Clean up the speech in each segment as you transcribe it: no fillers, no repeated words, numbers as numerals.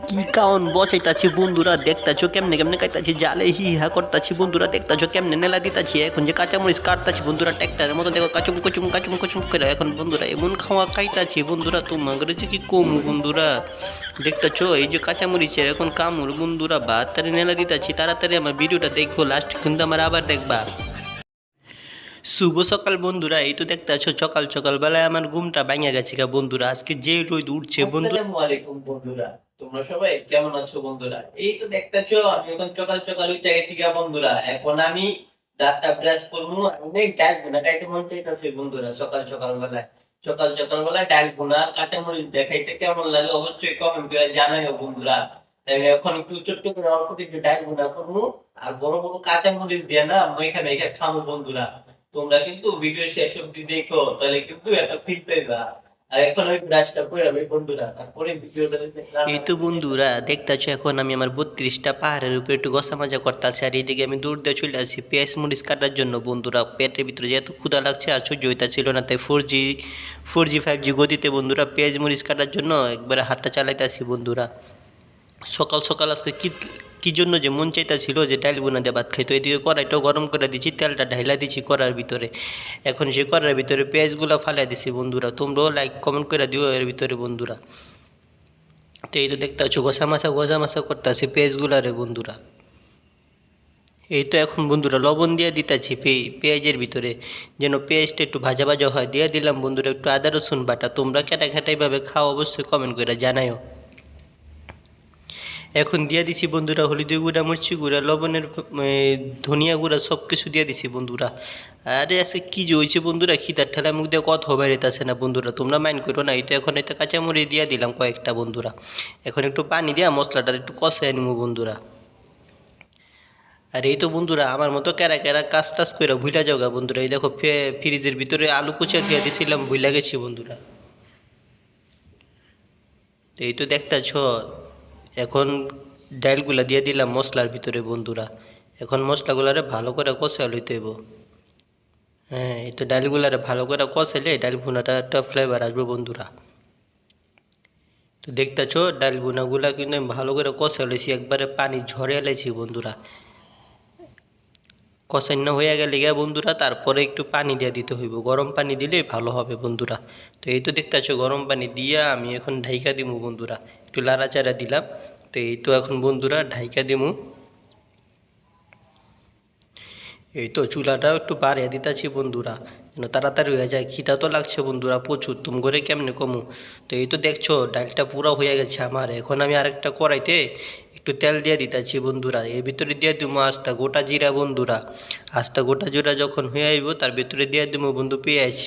কি কারণ বসাইতাছি বন্ধুরা, দেখতাছো কেমনে কেমনে খাইতাছি, জালে হি হা করতাছি বন্ধুরা, দেখতাছো কেমনে নেলা দিতাছি। এখন যে কাঁচামরিচ কাটতাছি বন্ধুরা ট্যাক্টারের মতো, দেখো কাচুম কুচুম কাচুম কুচুম করে। এখন বন্ধুরা এমন খাওয়া খাইতাছি বন্ধুরা, তোমাদের যে কি কম বন্ধুরা। দেখতাছো এই যে কাঁচামরিচের এখন কামড় বন্ধুরা, ভাত তাড়াতাড়ি নেলা দিতাছি। তাড়াতাড়ি আমার ভিডিওটা দেখো, লাস্ট কিন্তু আমার আবার দেখবা। শুভ সকাল বন্ধুরা, এই তো দেখতে আছো সকাল সকাল বেলায় আমার ঘুমটা ভাঙা গেছে গা বন্ধুরা। আজকে যে রোদ উঠছে বন্ধু। আসসালামু আলাইকুম বন্ধুরা, তোমরা সবাই কেমন আছো বন্ধুরা? এই তো দেখতেছো আমি এখন সকাল সকাল উঠে গেছি গা বন্ধুরা। এখন আমি দাঁতটা ব্রাশ করবো। অনেক ডাল ভুনা খাইতে মন চাইতেছে বন্ধুরা। সকাল সকাল বেলায় ডাল ভুনা কাঁচামরিচ দেখাইতে কেমন লাগে অবশ্যই কমেন্ট করে জানাইও বন্ধুরা। তাই আমি এখন একটু ছোট্ট করে অল্প কিছু ডাল ভুনা করবো, আর বড় বড় কাঁচামরিচ দিয়ে না আমি এখানে খাবো বন্ধুরা। তোমরা কিন্তু ভিডিও শেষ অব্দি দেখো, তাহলে কিন্তু একটা ফিল পাইবা। আর এখন আমি ব্রাশটা করে যাবে বন্ধুরা, তারপরে ভিডিওটা এই তো বন্ধুরা দেখতেছো এখন আমি আমার 32টা পাহাড়ের উপরে একটু গসা মাজা করতেছি, আর এইদিকে আমি দৌড় দিয়ে চলে আসছি পেঁয়াজ মরিচ কাটার জন্য বন্ধুরা। পেটের ভিতরে যেহেতু ক্ষুধা লাগছে আর সহ্য হইতা ছিল না, তাই 4G 5G গতিতে বন্ধুরা পেঁয়াজ মরিচ কাটার জন্য একবারে হাতটা চালাইতে আসি বন্ধুরা। সকাল সকাল আজকে কি কি জন্য যে মন চাইতেছিল যে ডাল বোনা দিয়ে ভাত খাইতো। এদিকে কড়াইটাও গরম করে দিচ্ছি, তেলটা ঢাইলা দিচ্ছি কড়ার ভিতরে। এখন সে কড়ার ভিতরে পেঁয়াজগুলো ফালাই দিছি বন্ধুরা। তোমরাও লাইক কমেন্ট করে দিও এর ভিতরে বন্ধুরা। তো এই তো দেখতে পাচ্ছ ঘষা মাছা করতেছে পেঁয়াজগুলারে বন্ধুরা। এই তো এখন বন্ধুরা লবণ দিয়ে দিতেছি পেঁয়াজের ভিতরে, যেন পেঁয়াজটা একটু ভাজা ভাজা হয়। দিয়ে দিলাম বন্ধুরা একটু আদা রসুন বাটা। তোমরা কেটা খেটাইভাবে খাও অবশ্যই কমেন্ট করে জানাইও। এখন দিয়ে দিছি বন্ধুরা হলুদের গুঁড়া, মরিচি গুঁড়া, লবণের ধনিয়া গুঁড়া সব কিছু দিয়ে দিছি বন্ধুরা। আরে আজকে কী যে হয়েছে বন্ধুরা, খিদার ঠেলা মুখ দিয়ে কথা বেরোতেছে না বন্ধুরা, তোমরা মাইন্ড করো না। এই তো এখন এটা কাঁচামরিচ দিয়ে দিলাম কয়েকটা বন্ধুরা। এখন একটু পানি দিয়া মশলাটা একটু কষায় নিব বন্ধুরা। আর এই তো বন্ধুরা আমার মতো ক্যারা ক্যারা কাজ টাজ করে ভুলা যাওগা বন্ধুরা। এই দেখো ফ্রিজের ভিতরে আলু কুচা দিয়ে দিয়েছিলাম, ভুলা গেছি বন্ধুরা। তো এই তো দেখতেছ এখন ডালগুলা দিয়ে দিলাম মশলার ভিতরে বন্ধুরা। এখন মশলাগুলারে ভালো করে কষা লইতে হইব। হ্যাঁ, এই তো ডালগুলারে ভালো করে কষাইলে ডাল ভুনাটা একটা ফ্লেভার আসবে বন্ধুরা। তো দেখতেছ ডাল ভুনাগুলা কিন্তু আমি ভালো করে কষা লইছি, একবারে পানি ঝরে এলাইছি বন্ধুরা। কষান্য হয়ে গেলে গিয়া বন্ধুরা তারপরে একটু পানি দিয়ে দিতে হইব, গরম পানি দিলেই ভালো হবে বন্ধুরা। তো এই তো দেখতেছ গরম পানি দিয়া আমি এখন ঢাইকা দিমু বন্ধুরা, একটু লাড়াচাড়া দিলাম। তো এই তো এখন বন্ধুরা ঢাইকা দিমু। এই তো চুলাটাও একটু বাড়িয়ে দিতেছি বন্ধুরা, যেন তাড়াতাড়ি হয়ে যায়। খিদা তো লাগছে বন্ধুরা প্রচুর, তুম করে কেমনে কমু। তো এই তো দেখছো ডালটা পুরো হয়ে গেছে আমার। এখন আমি আরেকটা কড়াইতে একটু তেল দিয়ে দিতেছি বন্ধুরা। এর ভিতরে দিয়ে দিব আস্তা গোটা জিরা বন্ধুরা। আস্তা গোটা জিরা যখন হয়ে আইব তার ভিতরে দিয়ে দিব বন্ধু পেঁয়াজ।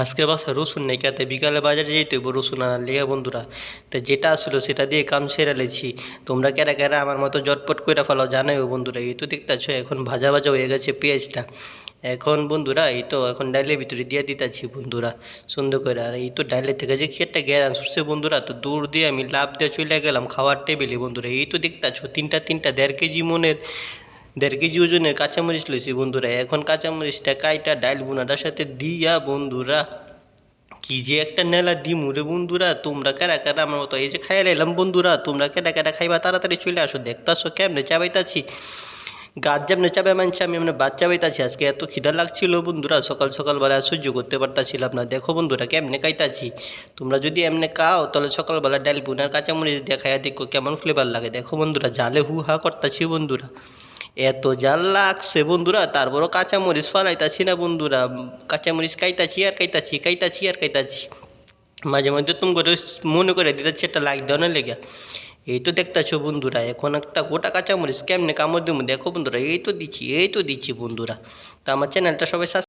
আজকে বাসা রসুন নেই, কাতে বিকালে বাজারে যেতে হইব রসুন আনার লেগে বন্ধুরা। তো যেটা আসলো সেটা দিয়ে কাম সেরে লেছি। তোমরা কেরা কেরা আমার মতো জটপট করে ফেলো জানাইও বন্ধুরা। এই তো দেখতেছ এখন ভাজা ভাজা হয়ে গেছে পেঁয়াজটা। এখন বন্ধুরা এই তো এখন ডালের ভিতরে দিয়ে দিতেছি বন্ধুরা সুন্দর করে। আর এই তো ডালের থেকে যে খেটটা গ্যারান ছুটছে বন্ধুরা, তো দূর দিয়ে আমি লাভ দিয়ে চলে গেলাম খাওয়ার টেবিলে বন্ধুরা। এই তো দেখতেছ তিনটা 1.5 কেজি মনের 1.5 কেজি ওজনের কাঁচামরিচ লইছি বন্ধুরা। এখন কাঁচামরিচটা কাইটা ডাল বোনাটার সাথে দিয়া বন্ধুরা কি যে একটা নেলা দিমু রে বন্ধুরা। তোমরা কারা কারা আমার মতো এই যে খাইয়া লাইলাম বন্ধুরা, তোমরা কেটা কেটা খাইবা তাড়াতাড়ি চলে আসো। দেখতাছো কেমনে চাবাইতাছি, গাছ যেমনি চাবে মানছি আমি এমনি বাদ চাবাইতাছি। আজকে এত খিদা লাগছিল বন্ধুরা, সকাল সকালবেলা সহ্য করতে পারতাছিলাম না। দেখো বন্ধুরা কেমনে খাইতাছি। তোমরা যদি এমনি খাও তাহলে সকালবেলা ডাল বুনার কাঁচামরিচ দিয়ে খাইয়া দেখো কেমন ফ্লেভার লাগে। দেখো বন্ধুরা জালে হু হা করতাছি বন্ধুরা, এত জাল লাগছে বন্ধুরা, তারপরও কাঁচামরিচ ফালাইতাছি না বন্ধুরা। কাঁচামরিচ খাইতাছি। মাঝে মধ্যে তুমি করে মনে করে দিতেছি একটা লাইক দেওয়ার লেগে। এই তো দেখতেছো বন্ধুরা এখন একটা গোটা কাঁচামরিচ কেমনে কামড় দিব দেখো বন্ধুরা। এই তো দিচ্ছি বন্ধুরা। তো আমার চ্যানেলটা সবাই